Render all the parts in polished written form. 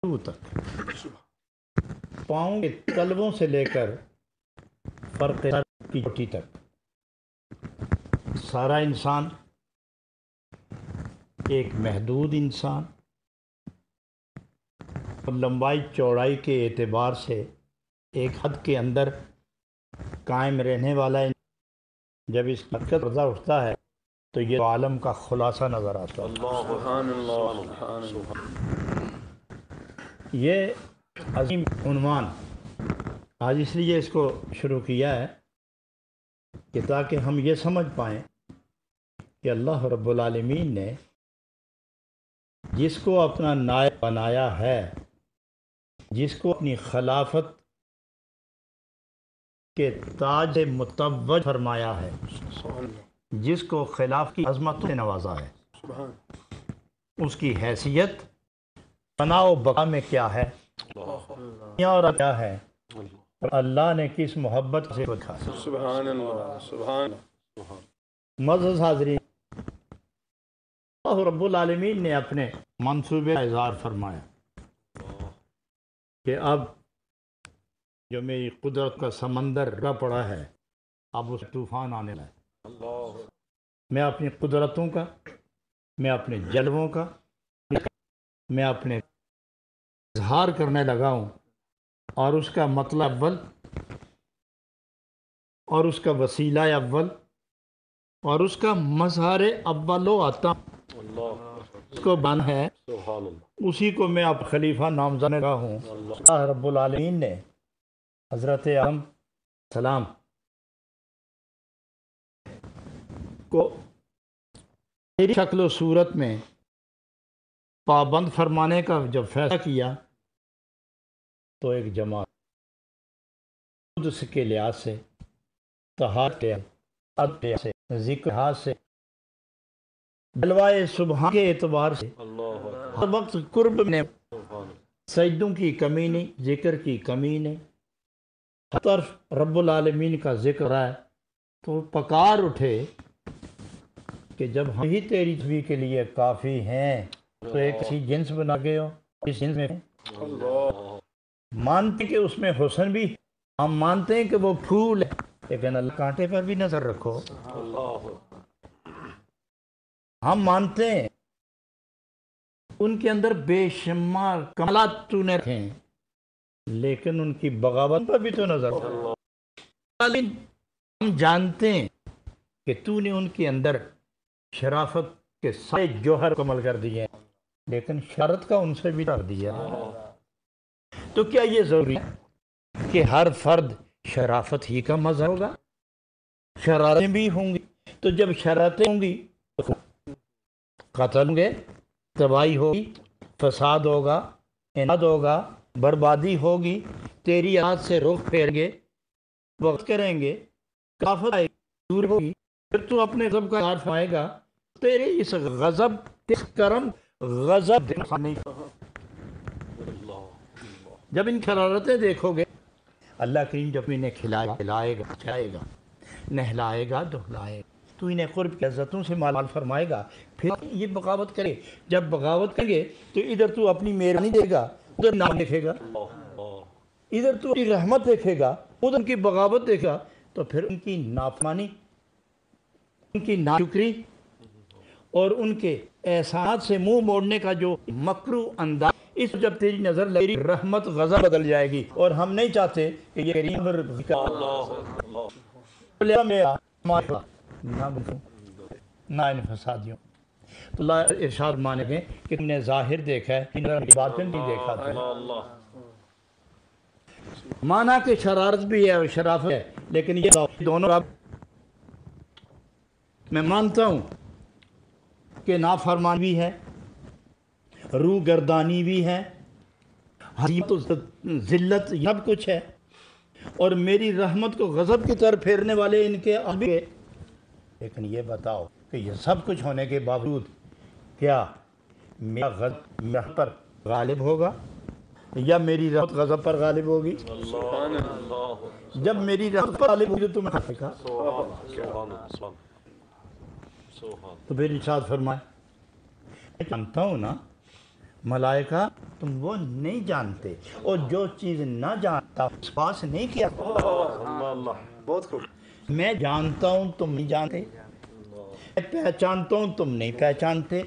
تک، پاؤں کے تلووں سے لے کر فرق سر کی چوٹی تک سارا انسان ایک محدود انسان اور لمبائی چوڑائی کے اعتبار سے ایک حد کے اندر قائم رہنے والا جب اس حد کا پردہ اٹھتا ہے تو یہ عالم کا خلاصہ نظر آتا ہے۔ سبحان اللہ، سبحان اللہ۔ یہ عظیم عنوان آج اس لیے اس کو شروع کیا ہے کہ تاکہ ہم یہ سمجھ پائیں کہ اللہ رب العالمین نے جس کو اپنا نائب بنایا ہے، جس کو اپنی خلافت کے تاج متوج فرمایا ہے، جس کو خلاف کی عظمتوں سے نوازا ہے، اس کی حیثیت فنا و بقا میں کیا ہے اور کیا ہے، اور اللہ نے کس محبت سے رکھا ہے۔ سبحان اللہ، سبحان اللہ۔ معزز حاضرین، اللہ رب العالمین نے اپنے منصوبے کا اظہار فرمایا کہ اب جو میری قدرت کا سمندر رکا پڑا ہے اب اس طوفان آنے لگا۔ میں اپنی قدرتوں کا، میں اپنے جلووں کا، میں اپنے اظہار کرنے لگا ہوں، اور اس کا مطلب اول اور اس کا وسیلہ اول اور اس کا مظہر اول و آتا اس کو بن ہے، اسی کو میں اب خلیفہ نامزد لگا ہوں۔ اللہ رب العالمین نے حضرت آدم السلام کو میری شکل و صورت میں پابند فرمانے کا جب فیصلہ کیا تو ایک جماعت قدس کے لحاظ سے، طہارت کے لحاظ سے، ذکر لحاظ سے، جلوائے سبحان کے اعتبار سے ہر وقت قرب میں سجدوں کی کمی نہیں، ذکر کی کمی نہیں، ہر طرف رب العالمین کا ذکر ہے، تو پکار اٹھے کہ جب ہم ہی تیری تصویر کے لیے کافی ہیں تو ایک اسی جنس بنا گئے ہو، اس جنس میں مانتے کہ اس میں حسن بھی، ہم مانتے ہیں کہ وہ پھول ہے، لیکن اللہ کانٹے پر بھی نظر رکھو۔ ہم مانتے ہیں ان کے اندر بے شمار کمالات تو نے رکھے ہیں، لیکن ان کی بغاوت پر بھی تو نظر رکھو۔ ہم جانتے ہیں کہ تو نے ان کے اندر شرافت کے سارے جوہر کمل کر دیے ہیں، لیکن شرارت کا ان سے بھی کر دیا۔ تو کیا یہ ضروری ہے کہ ہر فرد شرافت ہی کا مظہر ہوگا؟ شرارتیں بھی ہوں گی، تو جب شرارتیں ہوں گی تو قتل ہوں گے، تباہی ہوگی، فساد ہوگا، اناد ہوگا، بربادی ہوگی، تیری یاد سے رخ پھیر گے، وقت کریں گے، کافت آئے گی، دور ہوگی، پھر تو اپنے غضب کا اظہار فرمائے گا، تیرے اس غضب اس کرم غضب نہیں۔ جب ان شرارتیں دیکھو گے، اللہ کریم جب انہیں کھلائے گا، کھلائے گا، نہلائے گا، دہلائے گا، تو انہیں قرب کی عزتوں سے مال فرمائے گا، پھر یہ بغاوت کرے۔ جب بغاوت کریں گے تو ادھر تو اپنی مہربانی دے گا، ادھر نام دیکھے گا، ادھر تو اپنی رحمت دیکھے گا، ادھر ان کی بغاوت دیکھے گا، تو پھر ان کی نافرمانی، ان کی ناشکری اور ان کے احسانات سے منہ موڑنے کا جو مکروہ انداز، اس جب تیری نظر لگے رحمت غضب بدل جائے گی، اور ہم نہیں چاہتے کہ یہ کریم نہ ان فسادیوں۔ تو اللہ ارشاد مانے گے کہ تم نے ظاہر دیکھا ہے، باطن نہیں دیکھا تھا۔ مانا کہ شرارت بھی ہے اور شرافت ہے، لیکن یہ دونوں میں مانتا ہوں کہ نافرمان بھی ہے، روح گردانی بھی ہے، حضیمت و ذلت سب کچھ ہے، اور میری رحمت کو غضب کی طرف پھیرنے والے ان کے بھی ہے۔ لیکن یہ بتاؤ کہ یہ سب کچھ ہونے کے باوجود کیا میرا غضب میرے پر غالب ہوگا یا میری رحمت غضب پر غالب ہوگی؟ جب میری رحمت پر غالب ہوگی تو تمہیں دیکھا، تو پھر ارشاد فرمائے، میں جانتا ہوں نا ملائکہ تم وہ نہیں جانتے، اور جو چیز نہ جانتا اس پاس نہیں کیا۔ بہت خوب۔ میں جانتا ہوں تم نہیں جانتے، میں پہچانتا ہوں تم نہیں پہچانتے،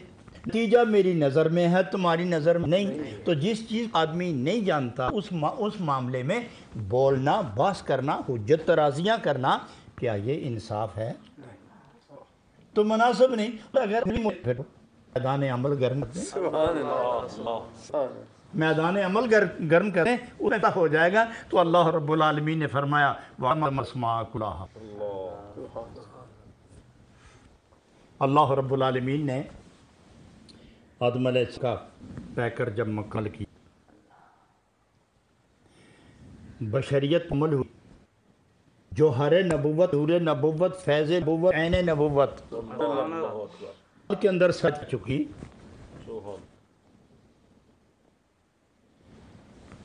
نتیجہ میری نظر میں ہے تمہاری نظر میں نہیں۔ تو جس چیز آدمی نہیں جانتا اس معاملے میں بولنا، بحث کرنا، حجت ترازیاں کرنا، کیا یہ انصاف ہے؟ تو مناسب نہیں۔ اگر میدان عمل گرم کریں، سبحان اللہ، سبحان اللہ۔ میدان عمل گرم کریں، اس ایسا ہو جائے گا۔ تو اللہ رب العالمین نے فرمایا وَعَمَّ اسْمَاءَ كُلَّهَا، اللہ رب العالمین نے آدم علیہ السلام کا پیکر جب مکمل کی، بشریت مکمل ہوئی، جوہر نبوت، نور نبوت، فیض نبوت، عین نبوت کے اندر سچ چکی،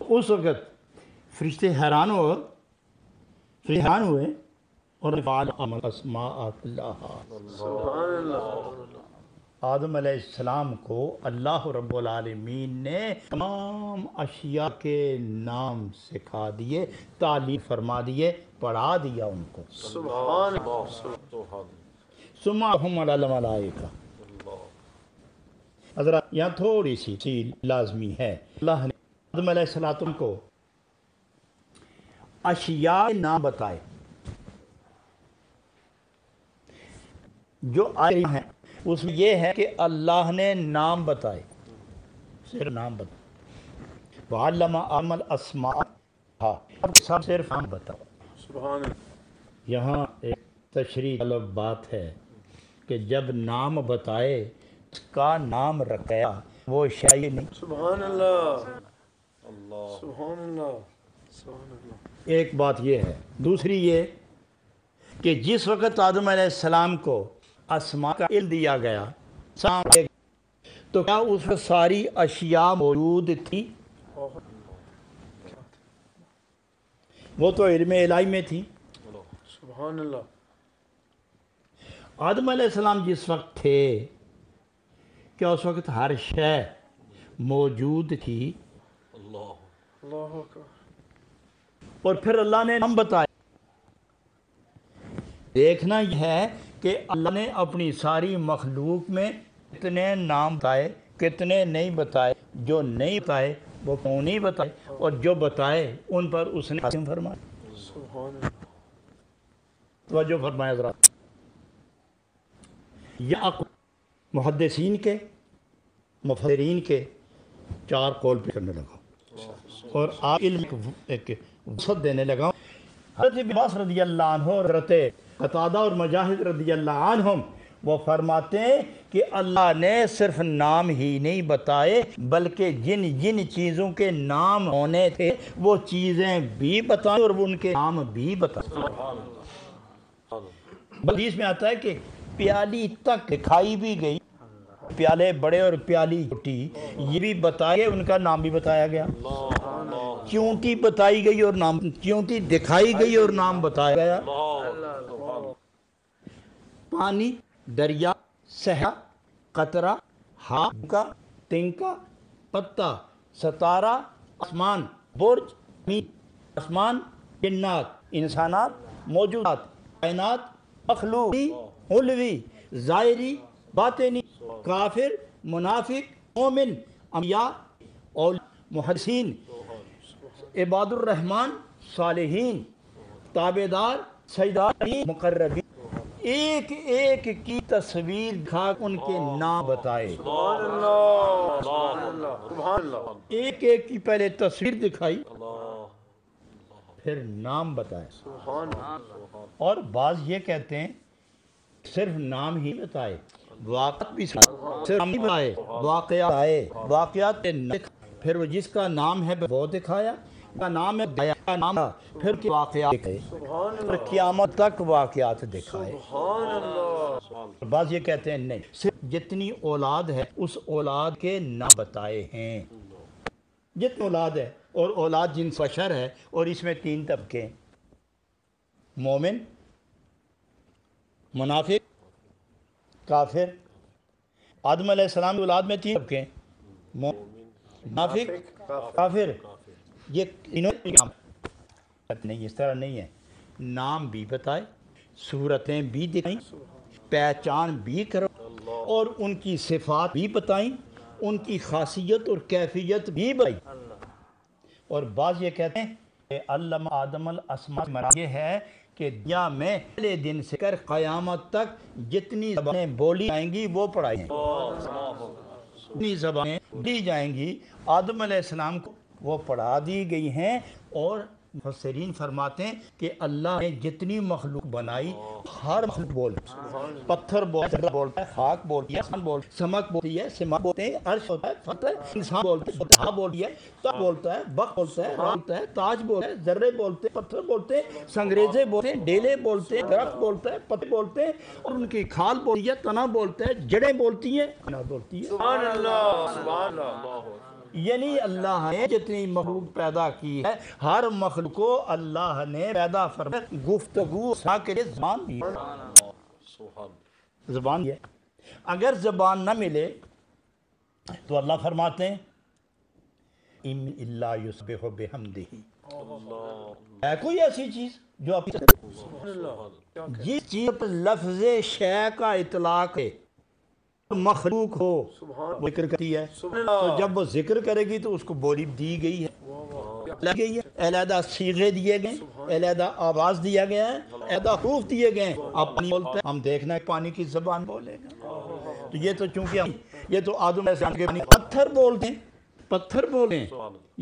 اس وقت فرشتے حیران ہوئے اور اسماء سبحان اللہ۔ آدم علیہ السلام کو اللہ رب العالمین نے تمام اشیاء کے نام سکھا دیے، تعلیم فرما دیے، پڑھا دیا ان کو۔ سبحان اللہ۔ ثم علی الملائکہ، حضرات یہاں تھوڑی سی لازمی ہے، اللہ نے آدم علیہ السلام کو اشیاء کے نام بتائے جو آئے ہیں، اس میں یہ ہے کہ اللہ نے نام بتائے، صرف نام بتائے، وَعَلَّمَ آدَمَ الْأَسْمَاءَ، اب سب صرف نام بتاؤ۔ سبحان اللہ۔ یہاں ایک تشریح طلب بات ہے کہ جب نام بتائے اس کا نام رکھا، وہ شاید نہیں۔ سبحان اللہ، سبحان اللہ، سبحان اللہ۔ ایک بات یہ ہے، دوسری یہ کہ جس وقت آدم علیہ السلام کو اسماء کا علم دیا گیا تو کیا اس میں ساری اشیاء موجود تھی؟ وہ تو علم الہی میں تھی۔ سبحان اللہ۔ آدم علیہ السلام جس وقت تھے کیا اس وقت ہر شے موجود تھی؟ اللہ اکبر۔ اور پھر اللہ نے نام بتایا۔ دیکھنا یہ ہے کہ اللہ نے اپنی ساری مخلوق میں کتنے نام بتائے، کتنے نہیں بتائے، جو نہیں بتائے وہ کیوں نہیں بتائے، اور جو بتائے ان پر اس نے حاکم فرمایا۔ سبحان اللہ۔ توجہ فرمائے حضرات، یہ محدثین کے، مفسرین کے 4 قول پہ کرنے لگا اور آپ علم ایک وسعت دینے لگا۔ حضرت ابن عباس رضی اللہ عنہ اور حضرت قتادہ اور مجاہد رضی اللہ عنہم وہ فرماتے ہیں کہ اللہ نے صرف نام ہی نہیں بتائے بلکہ جن جن چیزوں کے نام ہونے تھے وہ چیزیں بھی بتائیں اور ان کے نام بھی بتائیں۔ حدیث میں آتا ہے کہ پیالی تک دکھائی بھی گئی، پیالے بڑے اور پیالی چھوٹی، یہ بھی بتائے، ان کا نام بھی بتایا گیا۔ چیونٹی بتائی گئی اور نام، چیونٹی دکھائی گئی اور نام بتایا گیا۔ پانی، دریا، صحرا، قطرہ، ہاکا، تنکا، پتا، ستارہ، آسمان، برج، زمین، آسمان، جنات، انسانات، موجودات، کائنات، مخلوقی، علوی، ظاہری، باطنی، کافر، منافق، مومن، انبیاء، اولیاء، محدثین، عباد الرحمن، صالحین، تابعدار، سجدار، مقربین، ایک ایک کی تصویر دکھا ان کے نام بتائے۔ سبحان اللہ، سبحان اللہ، سبحان اللہ۔ ایک ایک کی پہلے تصویر دکھائی پھر نام بتائے۔ سبحان اللہ۔ اور بعض یہ کہتے ہیں صرف نام ہی بتائے، واقعات بھی صرف نام ہی بتائے، واقعات آئے، واقعات پھر وہ جس کا نام ہے وہ دکھایا، کا نام ہے دیا کا نام، پھر کے واقعات دکھائے، پھر قیامت تک واقعات دکھائے۔ سبحان اللہ۔ بعض یہ کہتے ہیں نہیں، صرف جتنی اولاد ہے اس اولاد کے نام بتائے ہیں، جتنی اولاد ہے، اور اولاد جن بشر ہے، اور اس میں 3 طبقے، مومن، منافق، کافر۔ آدم علیہ السلام کی اولاد میں 3 طبقے ہیں، منافق کافر، یہ انہوں نہیں، اس طرح نہیں ہے، نام بھی بتائے، صورتیں بھی دکھائیں، پہچان بھی کرو، اور ان کی صفات بھی بتائیں، ان کی خاصیت اور کیفیت بھی بتائیں۔ اور بعض یہ کہتے ہیں کہ علم آدم الاسماء مراد یہ ہے کہ دنیا میں پہلے دن سے کر قیامت تک جتنی زبانیں بولی جائیں گی وہ پڑھائی ہیں، جتنی زبانیں دی جائیں گی آدم علیہ السلام کو وہ پڑھا دی گئی ہیں۔ اور مفسرین فرماتے ہیں کہ اللہ نے جتنی مخلوق بنائی ہر مخلوق بولتا ہے، پتھر بولتا ہے، خاک بولتی ہے، انسان بولتا ہے، سمک بولتی ہے، سمک بولتے ہیں، عرش ہوتا ہے، فتح ہے، انسان بولتا ہے، فتح بولتی ہے، تب بولتا ہے، بخ بولتا ہے، بولتا ہے، تاج بولتا ہے، ذرے بولتے ہیں، پتھر بولتے ہیں، سنگریزے بولتے ہیں، ڈیلے بولتے ہیں، درخت بولتا ہے، پتے بولتے ہیں، اور ان کی کھال بولتی ہے، تنا بولتا ہے، جڑیں بولتی ہیں، کنا بولتی ہے۔ سبحان اللہ، سبحان اللہ۔ یعنی اللہ نے جتنی مخلوق پیدا کی ہے ہر مخلوق کو اللہ نے پیدا فرمایا گفتگو کے لیے زبان دی ہے، زبان دی ہے۔ اگر زبان نہ ملے تو اللہ فرماتے ہیں ان اللہ یسبح بحمدہ، ہے کوئی ایسی چیز جو آپ جس چیز پر لفظ شے کا اطلاق ہے مخلوق ہو وہ ذکر کرتی ہے، تو جب وہ ذکر کرے گی تو اس کو بولی دی گئی ہے، لگ گئی ہے، علیحدہ صیغے دیے گئے، علیحدہ آواز دیا گیا ہے، علیحدہ حروف دیے گئے ہیں۔ آپ پانی بولتے ہیں، ہم دیکھنا ہے پانی کی زبان بولے گا، تو یہ تو چونکہ یہ تو آدم علیہ السلام کے پتھر بولتے ہیں، پتھر بولے ہیں،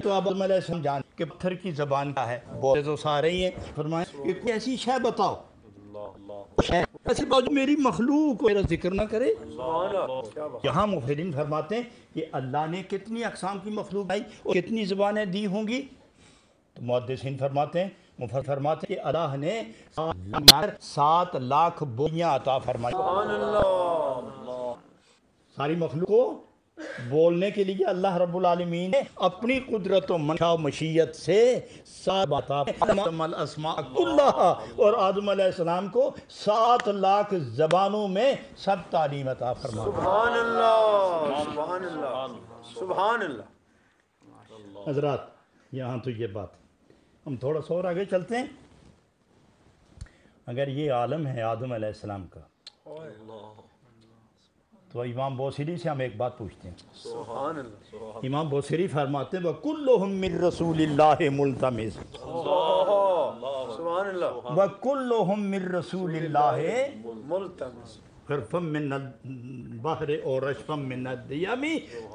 تو آدم علیہ السلام جان کہ پتھر کی زبان کیا ہے، بولے تو سارے ہی ہیں۔ فرمائیں کہ کوئی ایسی شے بتاؤ ایسی بات جو میری مخلوق میرا ذکر نہ کرے۔ یہاں مفسرین فرماتے ہیں کہ اللہ نے کتنی اقسام کی مخلوق آئی اور کتنی زبانیں دی ہوں گی، تو محدثین فرماتے ہیں کہ اللہ نے 7 لاکھ بولیاں عطا فرمائی، ساری مخلوق کو بولنے کے لیے اللہ رب العالمین نے اپنی قدرت و منشا و مشیت سے 7 آدم الاسماء کلھا، اور آدم علیہ السلام کو 7 لاکھ زبانوں میں سب تعلیم عطا فرمائی۔ سبحان اللہ، سبحان اللہ، سبحان اللہ۔ حضرات یہاں تو یہ بات، ہم تھوڑا سا اور آگے چلتے ہیں۔ اگر یہ عالم ہے آدم علیہ السلام کا، تو امام بوصیری سے ہم ایک بات پوچھتے ہیں۔ سبحان اللہ، امام بوصیری فرماتے ہیں وَكُلُّهُم مِّن رَّسُولِ اللَّهِ مُلْتَمِسٌ، سبحان اللہ، وَكُلُّهُم مِّن رَّسُولِ اللَّهِ ملتمس۔ غرفًا من البحر اور رشفًا من الدیام،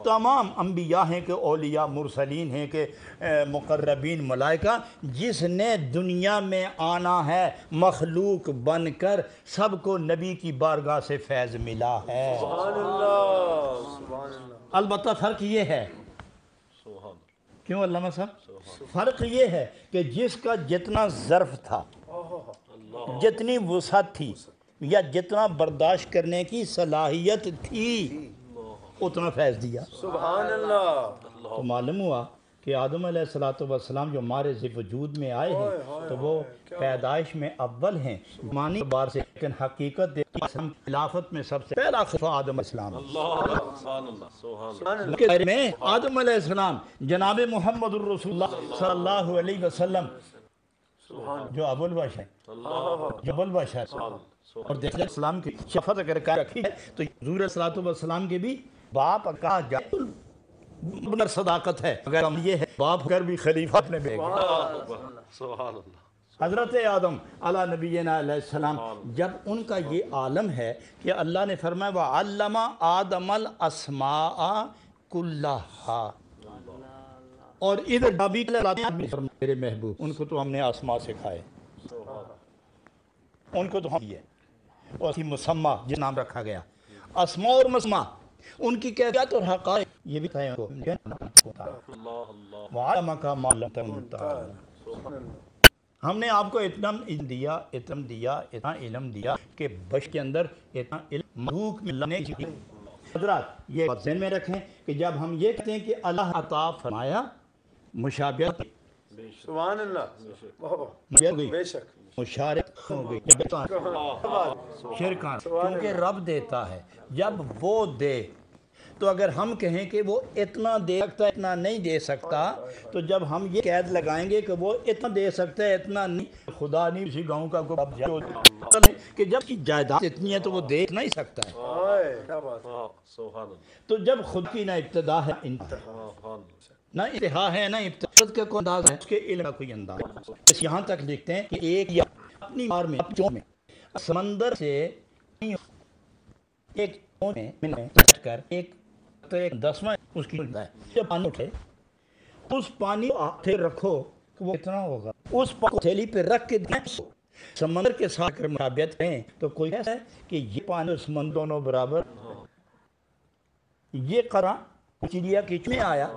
تمام انبیاء ہیں کہ اولیاء مرسلین ہیں کہ مقربین ملائکہ، جس نے دنیا میں آنا ہے مخلوق بن کر، سب کو نبی کی بارگاہ سے فیض ملا ہے۔ سبحان اللہ، سبحان اللہ۔ البتہ فرق یہ ہے، کیوں علامہ صاحب؟ فرق یہ ہے کہ جس کا جتنا ظرف تھا، جتنی وسعت تھی، یا جتنا برداشت کرنے کی صلاحیت تھی، اتنا فیض دیا۔ سبحان اللہ، تو معلوم ہوا کہ آدم علیہ السلام جو ہمارے وجود میں آئے ہیں تو وہ پیدائش میں اول ہیں معنی بار سے، لیکن حقیقت خلافت میں سب سے پہلا خلیفہ آدم علیہ السلام کے بارے میں آدم علیہ السلام جناب محمد الرسول اللہ صلی اللہ علیہ وسلم جو ابو البشر جو ابو البشر، اور دیکھیں اسلام کی شفاعت اگر کہا رکھی ہے تو حضور صلی اللہ علیہ وسلم کے بھی باپ کہا جائے بنر صداقت ہے، اگر ہم یہ ہے باپ کر بھی خلیفہ اپنے بے گئے۔ حضرت آدم علیہ نبینا علیہ السلام، جب ان کا یہ عالم ہے کہ اللہ نے فرمایا وَعَلَّمَ آدَمَ الْأَسْمَاءَ كُلَّهَا، اور ادھر نبی میرے محبوب ان کو تو ہم نے اسماء سکھائے، ان کو تو ہم یہ اور اسی مسمہ جس نام رکھا گیا، اسماء اور مسمہ، ان کی کیفیت اور حقائق یہ بھی تھے کو وَعَلَمَكَ مَا لَمْ تَكُن تَعْلَمْ۔ ہم نے آپ کو اتنا علم دیا کہ بشر کے اندر اتنا علم مخلوق میں لانے کی۔ حضرات یہ بات ذہن میں رکھیں کہ جب ہم یہ کہتے ہیں کہ اللہ عطا فرمایا، مشابہت سبحان اللہ، بے شک مشارکت ہو گئی، شرکان، کیونکہ رب دیتا ہے، جب وہ دے تو اگر ہم کہیں کہ وہ اتنا دے سکتا ہے اتنا نہیں دے سکتا، تو جب ہم یہ قید لگائیں گے کہ وہ اتنا دے سکتا ہے اتنا نہیں، خدا نہیں کسی گاؤں کا کوئی کہ جب کی جائیداد اتنی ہے تو وہ دے نہیں سکتا ہے۔ کیا بات ہے، سبحان اللہ، تو جب خود کی نہ ابتدا ہے نہ انتہا ہے نہ ابتدا کا کوئی انداز ہے، اس کے علم کا کوئی انداز ہے۔ اس یہاں تک لکھتے ہیں کہ ایک یا اپنی مار میں سمندر سے ایک میں کٹ کر ایک 10واں اس کی ہے، جب پانی اٹھے اس پانی کو ہاتھ رکھو کہ وہ کتنا ہوگا، اس پانی کو تھیلی پہ رکھ کے سمندر کے ساتھ اگر مشابہت کریں تو کوئی ایسا ہے کہ یہ پانی اور سمندر دونوں برابر، یہ قرآن چڑیا کی میں آیا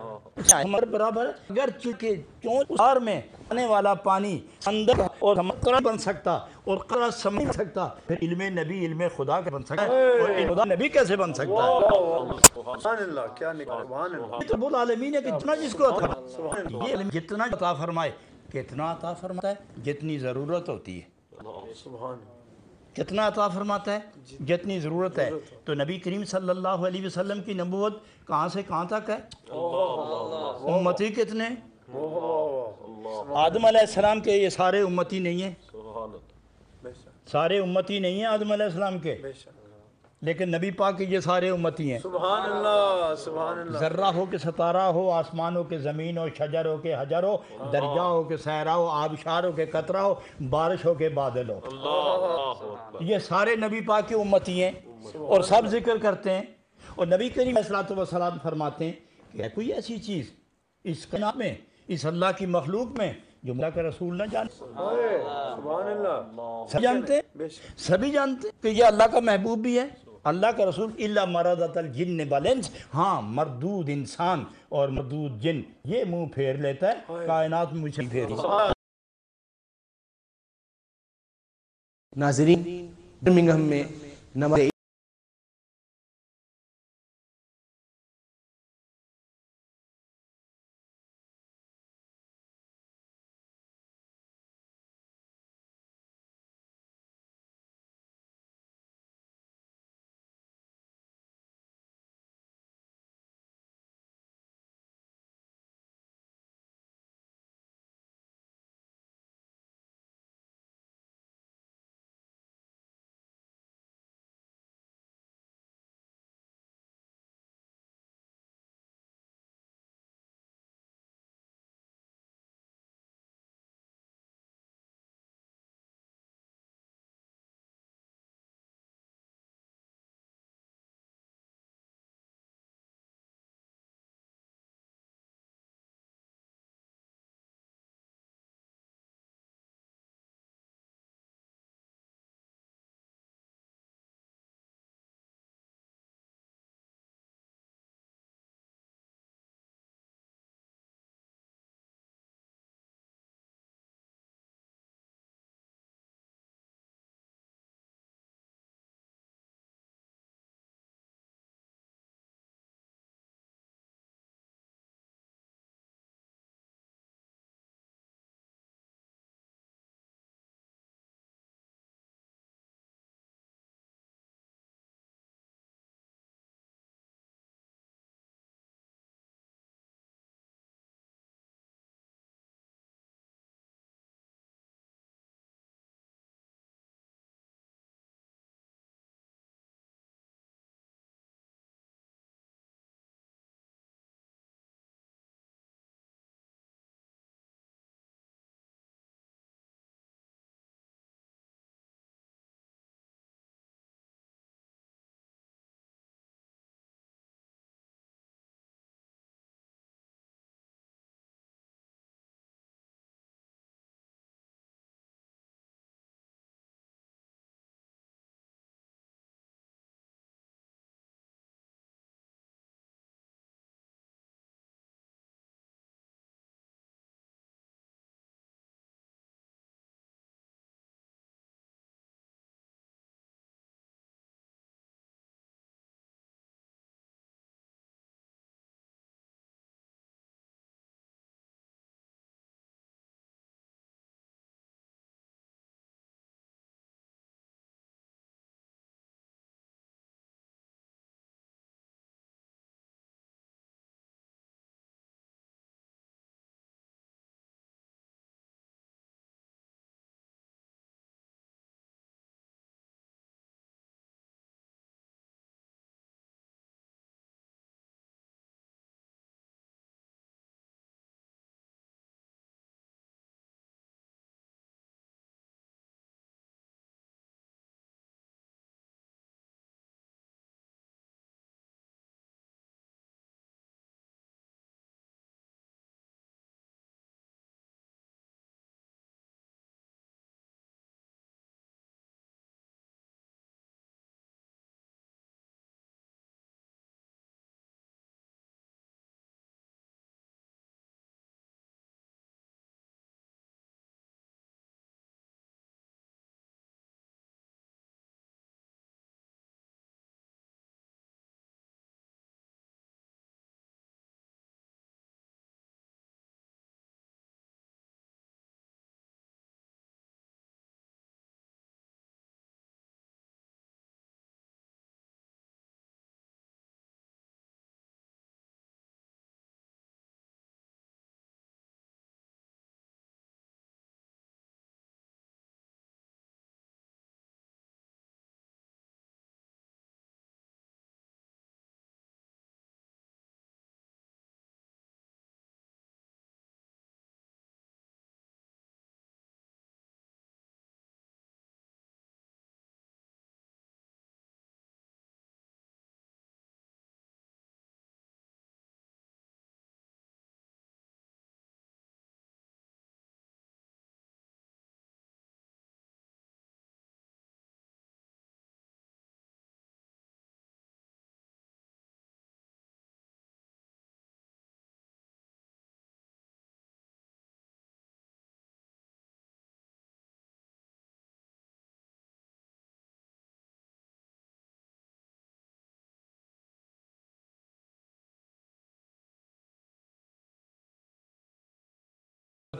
سمندر برابر، اگر چونکہ چونچار میں آنے والا پانی اندر اور سمندر بن سکتا اور قرآن سمجھ سکتا، پھر علم نبی علم خدا کا بن سکتا ہے، اور علم خدا نبی کیسے بن سکتا ہے؟ سبحان اللہ، کیا نکلا، سبحان اللہ، یہ تو رب العالمین ہے کہ جتنا جس کو عطا، یہ علم جتنا عطا فرمائے، کتنا عطا فرماتا ہے جتنی ضرورت ہوتی ہے، سبحان اللہ، کتنا عطا فرماتا ہے جتنی ضرورت ہے۔ تو نبی کریم صلی اللہ علیہ وسلم کی نبوت کہاں سے کہاں تک ہے؟ امتی کتنے؟ آدم علیہ السلام کے یہ سارے امتی نہیں ہیں، سارے امتی نہیں ہیں آدم علیہ السلام کے، لیکن نبی پاک کے یہ سارے امتی ہیں۔ سبحان اللہ، سبحان اللہ، ذرہ ہو کہ ستارہ ہو، آسمان ہو کہ زمین ہو، شجر ہو کہ حجر ہو، درجہ ہو کہ صحرا ہو، آبشار ہو کہ قطرہ ہو، بارش ہو کہ بادل ہو، یہ سارے نبی پاک کی امتی ہیں اور سب ذکر کرتے ہیں۔ اور نبی کریم علیہ الصلوۃ والسلام فرماتے ہیں کہ ہے کوئی ایسی چیز اس کائنات میں، اس اللہ کی مخلوق میں جو اللہ کا رسول نہ جانے؟ سبحان اللہ، سب جانتے ہیں، سبھی جانتے ہیں کہ یہ اللہ کا محبوب بھی ہے، اللہ کا رسول، الا مردۃ الجن والانس، ہاں مردود انسان اور مردود جن یہ منہ پھیر لیتا ہے، کائنات میں مجھے پھیری۔ ناظرین، برمنگھم میں نمبر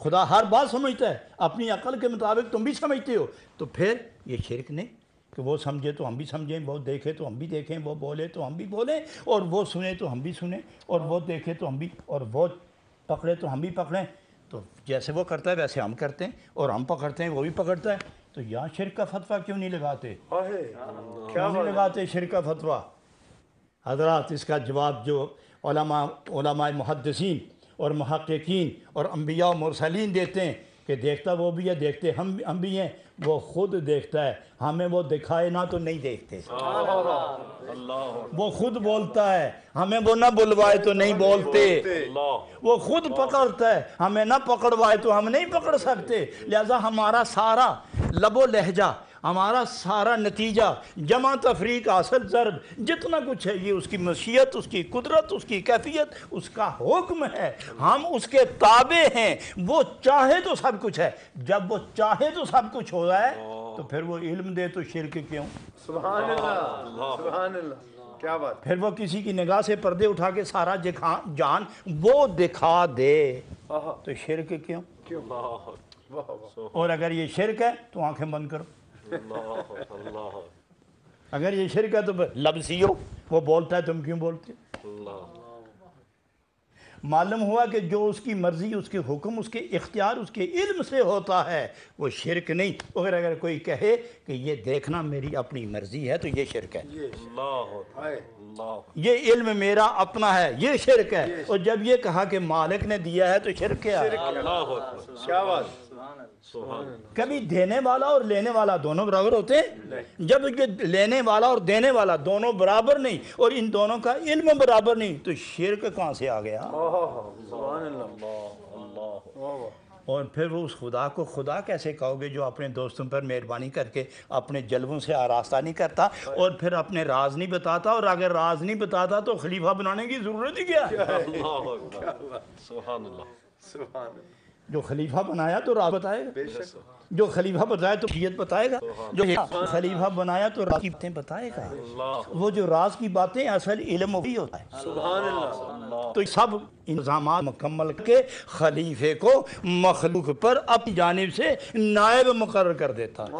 خدا ہر بات سمجھتا ہے، اپنی عقل کے مطابق تم بھی سمجھتے ہو، تو پھر یہ شرک نہیں کہ وہ سمجھے تو ہم بھی سمجھیں، وہ دیکھے تو ہم بھی دیکھیں، وہ بولے تو ہم بھی بولیں، اور وہ سنے تو ہم بھی سنیں، اور وہ دیکھے تو ہم بھی، اور وہ پکڑے تو ہم بھی پکڑیں، تو جیسے وہ کرتا ہے ویسے ہم کرتے ہیں، اور ہم پکڑتے ہیں وہ بھی پکڑتا ہے، تو یہاں شرک کا فتویٰ کیوں نہیں لگاتے؟ کیوں نہیں لگاتے شرک کا فتویٰ؟ حضرات اس کا جواب جو علماء محدثین اور محققین اور انبیاء و مرسلین دیتے ہیں کہ دیکھتا وہ بھی ہے، دیکھتے ہم بھی ہیں، وہ خود دیکھتا ہے، ہمیں وہ دکھائے نہ تو نہیں دیکھتے، وہ خود بولتا ہے، ہمیں وہ نہ بلوائے تو نہیں بولتے، وہ خود پکڑتا ہے، ہمیں نہ پکڑوائے تو ہم نہیں پکڑ سکتے، لہذا ہمارا سارا لب و لہجہ، ہمارا سارا نتیجہ، جمع تفریق اصل ضرب جتنا کچھ ہے، یہ اس کی مشیت، اس کی قدرت، اس کی کیفیت، اس کا حکم ہے، ہم اس کے تابع ہیں، وہ چاہے تو سب کچھ ہے، جب وہ چاہے تو سب کچھ ہو رہا ہے تو پھر وہ علم دے تو شرک کیوں؟ سبحان اللہ، سبحان اللہ، کیا بات. پھر وہ کسی کی نگاہ سے پردے اٹھا کے سارا جان وہ دکھا دے تو شرک کیوں؟ اور اگر یہ شرک ہے تو آنکھیں بند کرو، اگر یہ شرک ہے تو لب سیو، وہ بولتا ہے تم کیوں بولتے؟ معلوم ہوا کہ جو اس کی مرضی، اس کے حکم، اس کے اختیار، اس کے علم سے ہوتا ہے وہ شرک نہیں، اگر کوئی کہے کہ یہ دیکھنا میری اپنی مرضی ہے تو یہ شرک ہے، یہ علم میرا اپنا ہے یہ شرک ہے، اور جب یہ کہا کہ مالک نے دیا ہے تو شرک کیا ہے؟ کیا بات. کبھی دینے والا اور لینے والا دونوں برابر ہوتے ہیں؟ جب یہ لینے والا اور دینے والا دونوں برابر نہیں اور ان دونوں کا علم برابر نہیں تو شرک کہاں سے آ گیا؟ سبحان اللہ. اور پھر وہ اس خدا کو خدا کیسے کہو گے جو اپنے دوستوں پر مہربانی کر کے اپنے جلووں سے آراستہ نہیں کرتا اور پھر اپنے راز نہیں بتاتا، اور اگر راز نہیں بتاتا تو خلیفہ بنانے کی ضرورت ہی کیا ہے؟ سبحان اللہ. جو خلیفہ بنایا تو راز بتائے گا، جو خلیفہ بتایا تو شریعت بتائے گا، جو خلیفہ بنایا تو راز کی باتیں بتائے گا، وہ جو راز کی باتیں اصل علم وہی ہوتا ہے. سبحان اللہ. تو سب انتظامات مکمل کے خلیفے کو مخلوق پر اپنی جانب سے نائب مقرر کر دیتا ہے.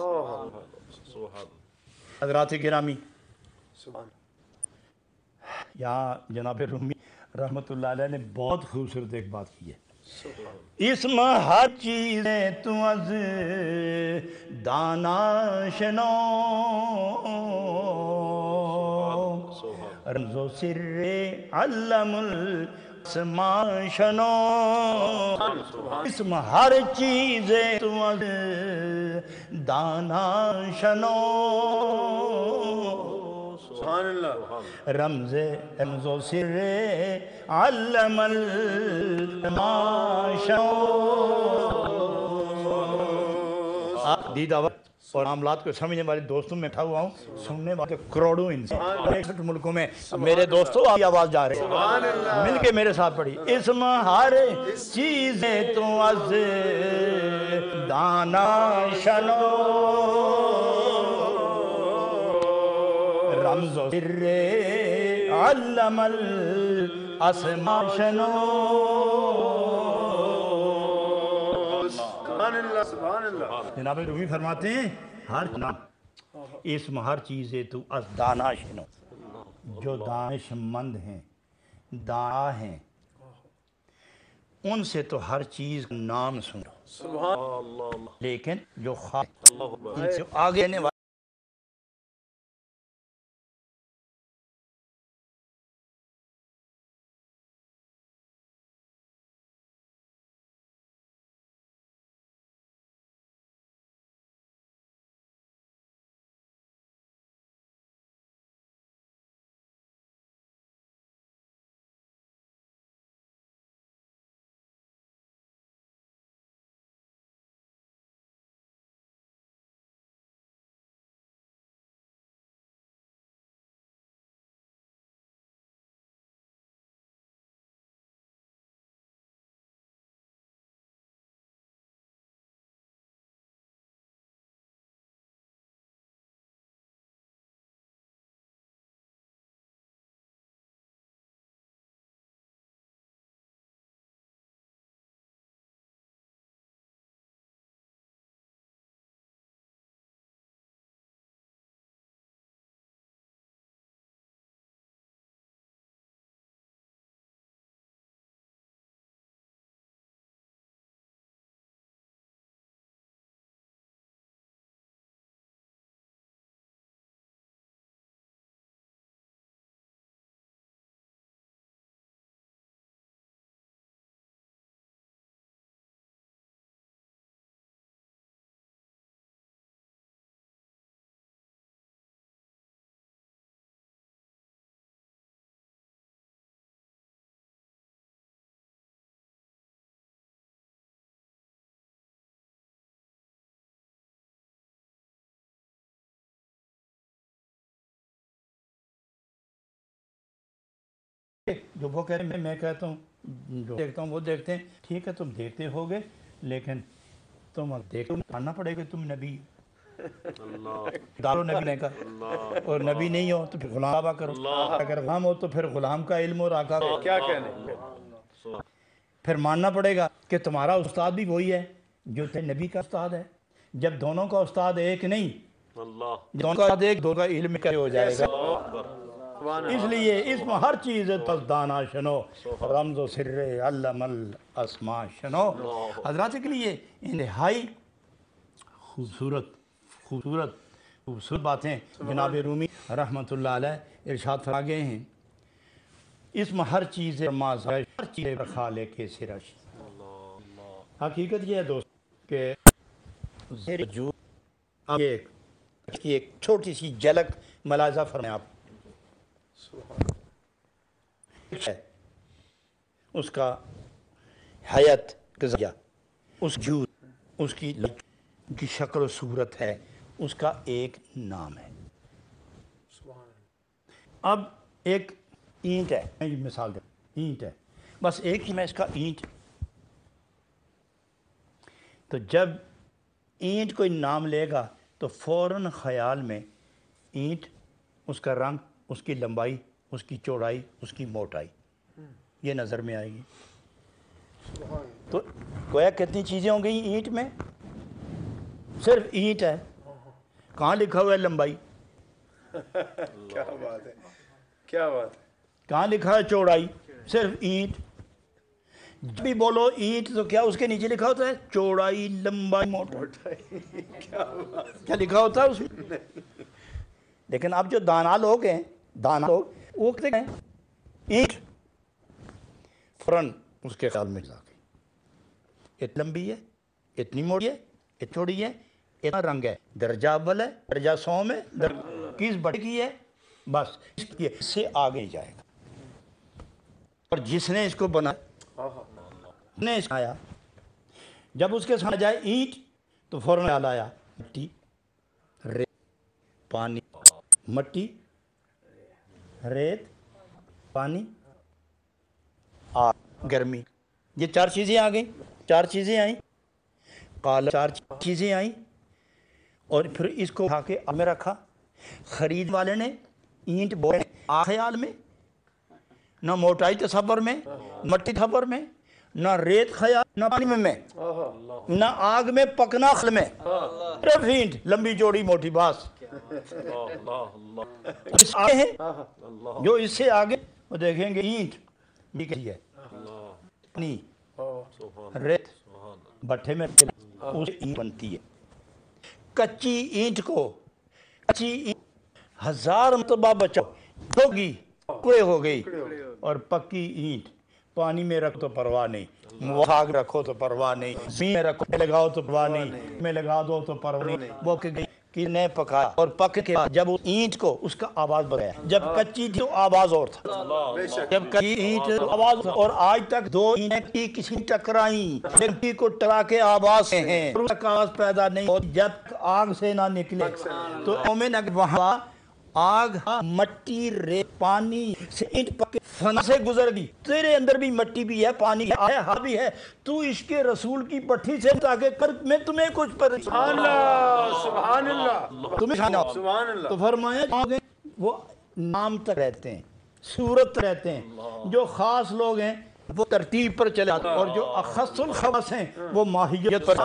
حضرات گرامی، یہاں جناب رومی رحمت اللہ علیہ نے بہت خوبصورت ایک بات کی ہے، اسم ہر چیزیں تو از دانا شنو، رمز و سر علم الاسماء شنو، اسم ہر چیزیں تو از دانا شنو، سبحان اللہ. رمز و سر علم الاسماء شنو. دی دعوت اور معاملات کو سمجھنے والے دوستوں میں اٹھا ہوا ہوں، سننے والے کروڑوں انسان 61 ملکوں میں میرے دوستوں آپ کی آواز جا رہے ہیں، مل کے میرے ساتھ پڑھی، اسم ہر چیزیں تو از دانا شنو، رمز و سر علم الاسماء شنو. سبحان اللہ. جناب رومی فرماتے ہیں ہر نام اسم ہر چیز تو از دانا شنو، جو دانش مند ہیں، دانا ہیں، ان سے تو ہر چیز کا نام سنو، سبحان اللہ. لیکن جو ان سے آگے جو وہ کہتے ہیں میں کہتا ہوں جو دیکھتا ہوں وہ دیکھتے ہیں. ٹھیک ہے تم دیکھتے ہوگے لیکن تم اب دیکھو ماننا پڑے گا تم نبی دارو نبی نے کہا, اور نبی نہیں ہو تو پھر غلام بابا کرو, اگر غلام ہو تو پھر غلام کا علم اور آقا کا. کیا کہنے پھر ماننا پڑے گا کہ تمہارا استاد بھی وہی ہے جو تیرے نبی کا استاد ہے. جب دونوں کا استاد ایک نہیں, دونوں کا استاد ایک, دونوں کا علم کیا ہو جائے گا. اس لیے اس میں ہر چیز پس دانا شنو, رمز و سر علم الاسماء شنو. حضرات کے لیے انتہائی خوبصورت باتیں جناب رومی رحمۃ اللہ علیہ ارشاد فرما گئے ہیں. اس میں ہر چیز ہر چیز خالق کے سرش. حقیقت یہ ہے دوست کہ ایک چھوٹی سی جھلک ملاحظہ فرمائیں آپ. اس کا حیات کا ذریعہ, اس جود, اس کی شکل و صورت ہے, اس کا ایک نام ہے. اب ایک اینٹ ہے, میں یہ مثال دوں, اینٹ ہے, بس ایک ہی میں اس کا اینٹ. تو جب اینٹ کوئی نام لے گا تو فوراً خیال میں اینٹ, اس کا رنگ, اس کی لمبائی, اس کی چوڑائی, اس کی موٹائی یہ نظر میں آئے گی. تو گویا کتنی چیزیں ہوں گئی اینٹ میں, صرف اینٹ ہے, کہاں لکھا ہوا ہے لمبائی, کیا بات ہے, کیا بات ہے, کہاں لکھا ہے چوڑائی, صرف اینٹ. جب بھی بولو اینٹ تو کیا اس کے نیچے لکھا ہوتا ہے چوڑائی, لمبائی, موٹائی, کیا لکھا ہوتا ہے اس میں. لیکن اب جو دانا لوگ ہیں, وہ کہتے ہیں اینٹ, فوراً اس کے خیال میں جا گئی اتنی لمبی ہے, اتنی موٹی ہے, اتنی چوڑی ہے, اتنا رنگ ہے, درجہ اول ہے, درجہ 100 میں, کس بڑے کی ہے, بس اس سے آگے جائے گا. اور جس نے اس کو بنایا نے آیا, جب اس کے سامنے جائے اینٹ تو فوراً خیال آیا مٹی, ریت, پانی, مٹی, ریت, پانی, آگ, گرمی. یہ 4 چیزیں آ گئیں, 4 چیزیں آئیں, قال 4 چیزیں آئیں, اور پھر اس کو اٹھا کے میں رکھا. خرید والے نے اینٹ بولے خیال میں, نہ موٹائی تصور میں, مٹی تصور میں, نہ ریت خیال, نہ پانی میں, نہ آگ میں پکنا خل میں, صرف اینٹ لمبی چوڑی موٹی, بس. اس آگے ہیں جو اس سے آگے وہ دیکھیں گے اینٹ بھی ہے, پانی, ریت, بٹھے میں اس اینٹ بنتی ہے. کچی اینٹ کو, کچی اینٹ 1000 مرتبہ بچاؤ ہوگی, کوئے ہو گئی. اور پکی اینٹ پانی میں رکھو تو پرواہ نہیں, آگ رکھو تو پرواہ نہیں, زمین میں رکھو لگاؤ تو پرواہ نہیں, میں لگا دو تو پرواہ نہیں. وہ کہ گئی کہ نے پکایا, اور پک کے بعد جب اینٹ کو اس کا آواز بتایا, جب کچی تھی تو آواز اور تھا, جب کچی اینٹ آواز تھا. اور آج تک 2 اینٹ کسی ٹکرائیں, لڑکی کو ٹکرا کے آواز سے ہیں, اس کا آواز پیدا نہیں ہوتی جب آگ سے نہ نکلے. تو مومن اگر وہاں آگ, مٹی, ریت, پانی سے اینٹ پک فنا سے گزر گئی, تیرے اندر بھی مٹی بھی ہے, پانی ہے, ہوا بھی ہے, تو عشق رسول کی بٹھی سے تاکہ کر میں تمہیں کچھ پر سبحان اللہ, سبحان اللہ, تمہیں سبحان اللہ. تو فرمایا وہ نام تک رہتے ہیں, صورت رہتے ہیں. جو خاص لوگ ہیں وہ ترتیب پر چلے آتے ہیں, اور جو اخص الخواص ہیں وہ ماہیت پر.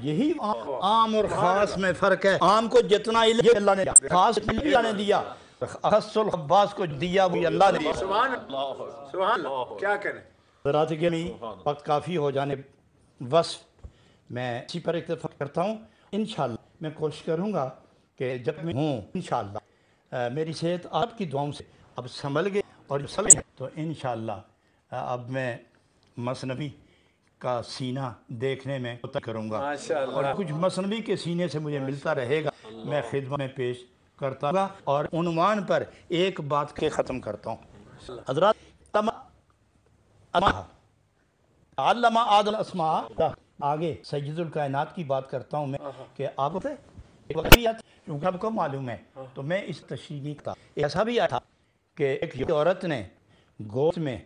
یہی عام اور خاص میں فرق ہے. عام کو جتنا علم اللہ نے دیا, خاص اللہ نے دیا, اخص الخواص کو دیا وہ اللہ نے دیا. سبحان اللہ, سبحان اللہ, کیا کریں. ذرات کے لیے وقت کافی ہو جانے وصف میں اسی پر اتفاق کرتا ہوں. انشاءاللہ میں کوشش کروں گا کہ جب میں ہوں انشاءاللہ میری صحت آپ کی دعاؤں سے اب سنبھل گئی, اور سنبھل گئی تو انشاءاللہ اب میں مثنوی کا سینہ دیکھنے میں کوشش کروں گا, اور کچھ مثنوی کے سینے سے مجھے ملتا رہے گا, میں خدمت میں پیش کرتا ہوں. اور عنوان پر ایک بات کے ختم کرتا ہوں. حضرات علم آدم الاسماء, آگے سید الکائنات کی بات کرتا ہوں میں کہ آپ کو ایک وقت بھی آتا, کیونکہ آپ کو معلوم ہے, تو میں اس تشریح نہیں کرتا. ایسا بھی آیا تھا کہ ایک عورت نے گوشت میں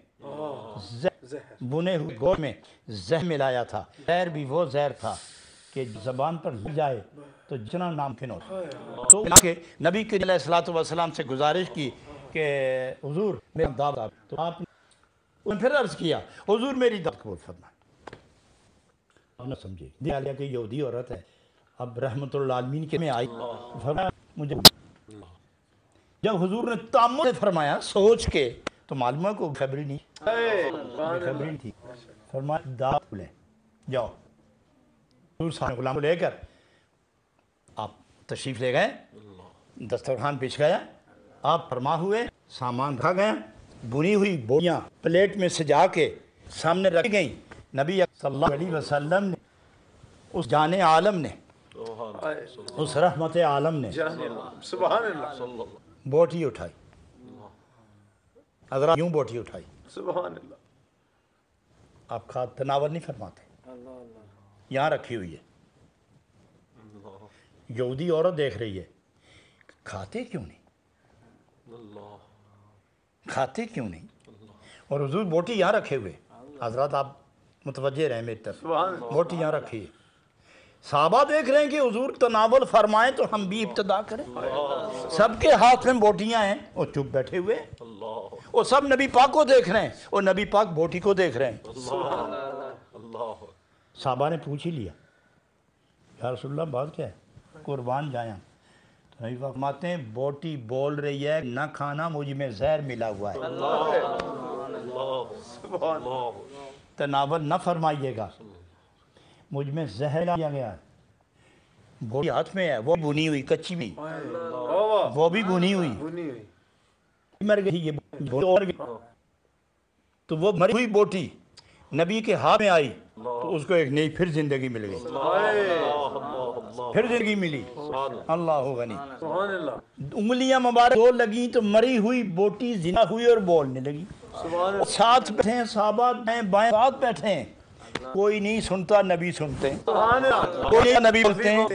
بنے ہوئے گوشت میں زہر ملایا تھا. زہر بھی وہ زہر تھا کہ زبان پر لگ جائے تو جتنا ناممکن ہو. تو کہ نبی کے علیہ الصلوۃ والسلام سے گزارش کی کہ حضور میرا دعوت. تو آپ نے پھر عرض کیا حضور میری دعوت قبول فرمائیں. آپ نہ سمجھے دیا کہ یہودی عورت ہے. اب رحمت اللہ عالمین کے میں آئی فرمایا مجھے. جب حضور نے تامل فرمایا سوچ کے تو معلوم ہے کو خبری نہیں تھی. فرمایا دعوت لے جاؤ. حضور صاحب غلام کو لے کر آپ تشریف لے گئے. دسترخوان بچھ گیا. آپ فرما ہوئے سامان رکھا گیا. بنی ہوئی بوریاں پلیٹ میں سجا کے سامنے رکھ گئیں. نبی صلی اللہ علیہ وسلم نے اس جان عالم نے اس رحمت عالم نے سبحان اللہ بوٹی اٹھائی. حضرات یوں بوٹی اٹھائی. سبحان اللہ. آپ تناول نہیں فرماتے. یہاں رکھی ہوئی ہے. یہودی عورت دیکھ رہی ہے کھاتے کیوں نہیں کھاتے کیوں نہیں. اور حضور بوٹی یہاں رکھے ہوئے. حضرات آپ متوجہ رہیں میری طرف. بوٹی یہاں رکھی ہے. صحابہ دیکھ رہے ہیں کہ حضور تناول فرمائیں تو ہم بھی ابتدا کریں. سب کے ہاتھ میں بوٹیاں ہیں اور چپ بیٹھے ہوئے. اور سب نبی پاک کو دیکھ رہے ہیں اور نبی پاک بوٹی کو دیکھ رہے ہیں. صحابہ نے پوچھ ہی لیا یا رسول اللہ بات کیا ہے قربان جائیں. تو نبی پاک فرماتے ہیں بوٹی بول رہی ہے نہ کھانا مجھ میں زہر ملا ہوا ہے. تناول نہ فرمائیے گا مجھ میں زہر لیا گیا ہے. بوٹی ہاتھ میں ہے وہ بنی ہوئی کچی بھی وہ بھی بنی ہوئی مر گئی. یہ تو وہ مری ہوئی بوٹی نبی کے ہاتھ میں آئی تو اس کو ایک نئی پھر زندگی مل گئی. پھر زندگی ملی. اللہ غنی. انگلیاں مبارک دو لگیں تو مری ہوئی بوٹی زندہ ہوئی اور بولنے لگی. ساتھ بیٹھے ہیں صحابہ دائیں بائیں ساتھ بیٹھے ہیں. کوئی نہیں سنتا نبی سنتے ہیں. کوئی نبی بولتے ہیں.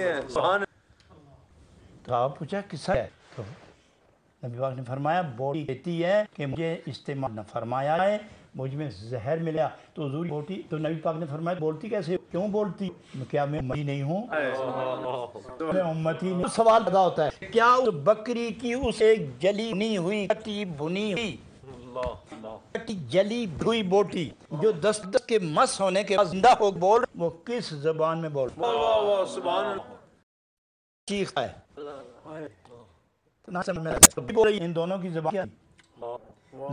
تو آپ پوچھا کسا ہے تو نبی پاک نے فرمایا بوٹی کہتی ہے کہ مجھے استعمال نہ فرمایا ہے مجھ میں زہر ملا. تو حضور بوٹی تو نبی پاک نے فرمایا بولتی کیسے کیوں بولتی. کیا میں امتی نہیں ہوں میں امتی نہیں. سوال پیدا ہوتا ہے کیا اس بکری کی اس ایک جلی بنی ہوئی کٹی بنی ہوئی کٹی جلی ہوئی بوٹی جو دس کے مس ہونے کے بعد زندہ ہو بول وہ کس زبان میں بول چیختا ہے. ان دونوں کی زبان کیا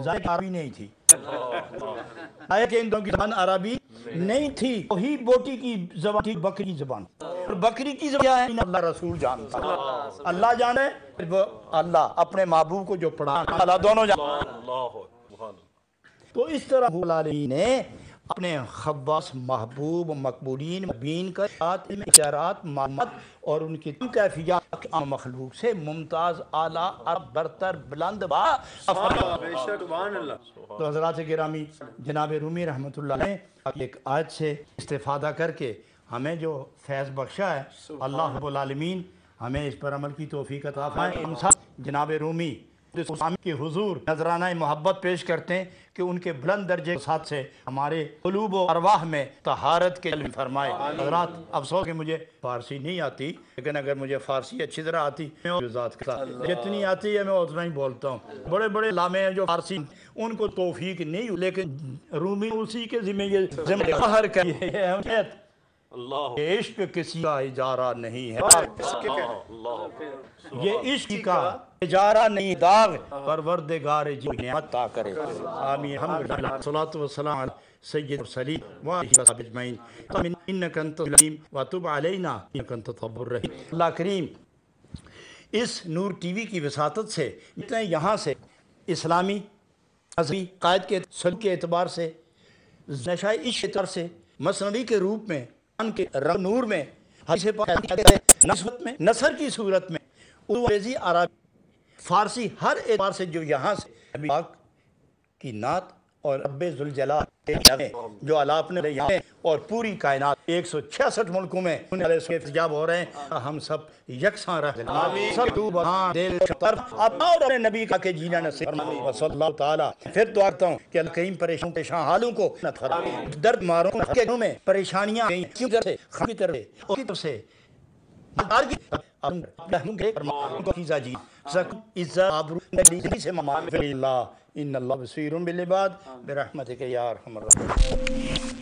ظاہر عربی نہیں تھی. کہ ان دونوں کی زبان عربی نہیں تھی. وہی بوٹی کی زبان تھی بکری زبان. اور بکری کی زبان کیا ہے اللہ رسول جانتا. اللہ جانے وہ اللہ اپنے محبوب کو جو پڑھا اللہ دونوں جانتا. تو اس طرح العالمین نے اپنے خواص محبوب مقبولین مبین کا اشارات معلومات اور ان کی کیفیات عام مخلوق سے ممتاز اعلیٰ برتر بلند تو حضرات گرامی جناب رومی رحمۃ اللہ نے ایک آیت سے استفادہ کر کے ہمیں جو فیض بخشا ہے اللہ رب العالمین ہمیں اس پر عمل کی توفیق عطا فرمائے. انسان جناب رومی کے حضور نذرانہ محبت پیش کرتے ہیں کہ ان کے بلند درجے کے ساتھ سے ہمارے قلوب و ارواح میں طہارت کے علم فرمائے. حضرات افسوس کہ مجھے فارسی نہیں آتی لیکن اگر مجھے فارسی اچھی طرح آتی میں ذات کے ساتھ جتنی آتی ہے میں اتنا ہی بولتا ہوں. بڑے بڑے علامے ہیں جو فارسی ان کو توفیق نہیں ہوئی لیکن رومی اسی کے ذمہ یہ ذمہ باہر کری ہے. عشق کسی کا اجارہ نہیں ہے. یہ عشق کا اجارہ نہیں داغ پروردگار جی نعمت عطا کرے. آمین. الحمدللہ والصلاۃ والسلام علی سید المرسلین وآلہ وصحبہ اجمعین. انک انت العلیم وتب علینا انک انت التواب الرحیم. اللہ کریم اس نور ٹی وی کی وساطت سے جتنے یہاں سے اسلامی مذہبی قائد کے سلوک کے اعتبار سے نشاء عشق کے اعتبار سے مثنوی کے روپ میں کے رنگ نور میں نثر کی صورت میں اردو انگریزی عربی فارسی ہر اعتبار سے جو یہاں سے نبی پاک کی نعت اور رب ذوالجلال جو اللہ اپنے لے آئے اور پوری کائنات 166 ملکوں میں انہیں اس کے استجاب ہو رہے ہیں، ہم سب یکساں رہ سب تو بہان دل شطر اپنے نبی کا کے جینا نصیب فرمائے صلی اللہ تعالیٰ۔ پھر دعا کرتا ہوں کہ اللہ کریم پریشان حالوں کو نہ فرمائے، درد ماروں کے گھروں میں پریشانیاں گئیں کیوں طرف سے خامی طرف سے اور کی طرف سے ان اللہ بصیر بالعباد برحمتک یا ارحم الراحمین۔